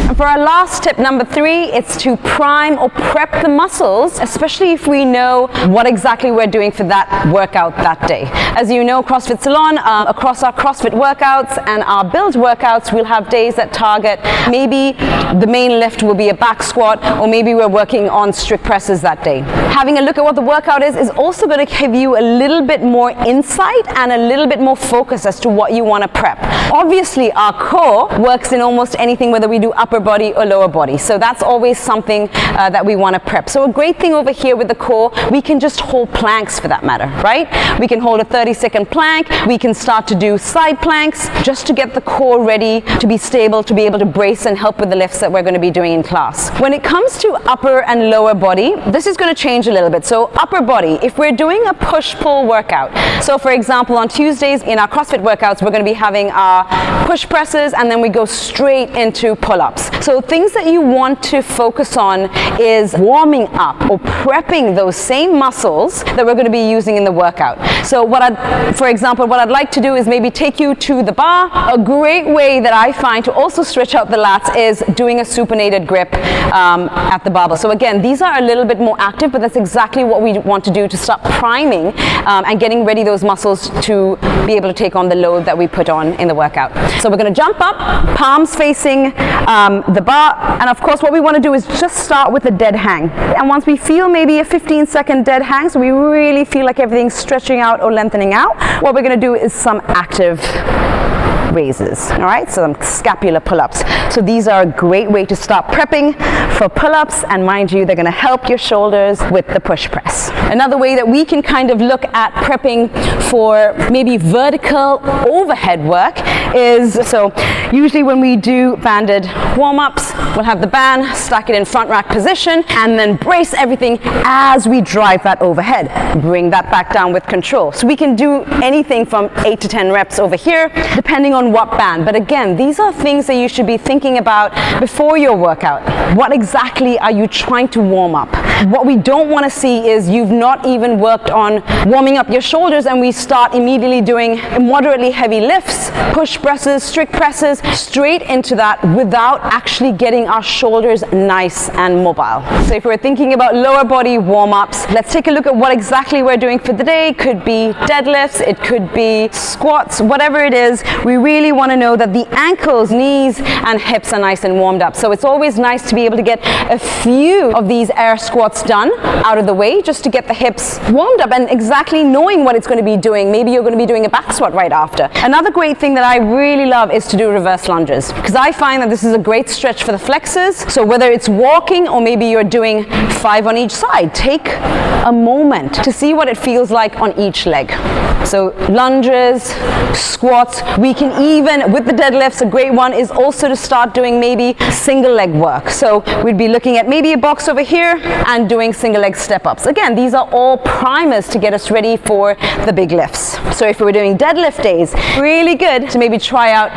And for our last tip, number 3, it's to prime or prep the muscles, especially if we know what exactly we're doing for that workout that day. As you know, CrossFit Ceylon, across our CrossFit workouts and our build workouts, we'll have days that target maybe the main lift will be a back squat, or maybe we're working on strict presses that day. Having a look at what the workout is also going to give you a little bit more insight and a little bit more focus as to what you want to prep. Obviously, our core works in almost anything, whether we do upper body or lower body. So that's always something that we want to prep. So a great thing over here with the core, we can just hold planks for that matter, right? We can hold a 30-second plank. We can start to do side planks just to get the core ready to be stable, to be able to brace and help with the lifts that we're going to be doing in class. When it comes to upper and lower body, this is going to change a little bit. So upper body, if we're doing a push-pull workout, so for example on Tuesdays in our CrossFit workouts, we're going to be having our push presses and then we go straight into pull-ups. So things that you want to focus on is warming up or prepping those same muscles that we're going to be using in the workout. So for example, what I'd like to do is maybe take you to the bar. A great way that I find to also stretch out the lats is doing a supinated grip at the barbell. So again, these are a little bit more active, but that's exactly what we want to do to start priming and getting ready those muscles to be able to take on the load that we put on in the workout. So we're going to jump up, palms facing the bar, and of course what we want to do is just start with a dead hang. And once we feel maybe a 15-second dead hang, so we really feel like everything's stretching out or lengthening out, what we're going to do is some active raises. All right, so some scapular pull-ups. So these are a great way to start prepping for pull-ups, and mind you, they're going to help your shoulders with the push press. Another way that we can kind of look at prepping for maybe vertical overhead work is, so usually when we do banded warm-ups, we'll have the band, stack it in front rack position, and then brace everything as we drive that overhead. Bring that back down with control. So we can do anything from 8 to 10 reps over here, depending on what band. But again, these are things that you should be thinking about before your workout. What exactly are you trying to warm up? What we don't want to see is you've not even worked on warming up your shoulders and we start immediately doing moderately heavy lifts, push presses, strict presses, straight into that without actually getting our shoulders nice and mobile. So if we're thinking about lower body warm-ups, let's take a look at what exactly we're doing for the day. It could be deadlifts, it could be squats, whatever it is. We really want to know that the ankles, knees, and hips are nice and warmed up. So it's always nice to be able to get a few of these air squats done out of the way, just to get the hips warmed up and exactly knowing what it's going to be doing. Maybe you're going to be doing a back squat right after. Another great thing that I really love is to do reverse lunges, because I find that this is a great stretch for the flexors. So whether it's walking or maybe you're doing 5 on each side, take a moment to see what it feels like on each leg. So lunges, squats, we can even, with the deadlifts, a great one is also to start doing maybe single leg work. So we'd be looking at maybe a box over here and doing single leg step-ups. Again, these are all primers to get us ready for the big lifts. So if we were doing deadlift days, really good to maybe try out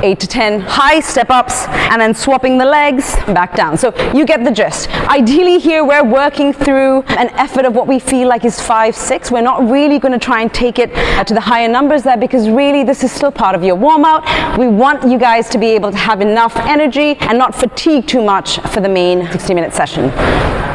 8 to 10 high step-ups and then swapping the legs back down. So you get the gist. Ideally here we're working through an effort of what we feel like is 5, 6. We're not really going to try and take it to the higher numbers there, because really this is still part of your warm-out. We want you guys to be able to have enough energy and not fatigue too much for the main 60-minute session.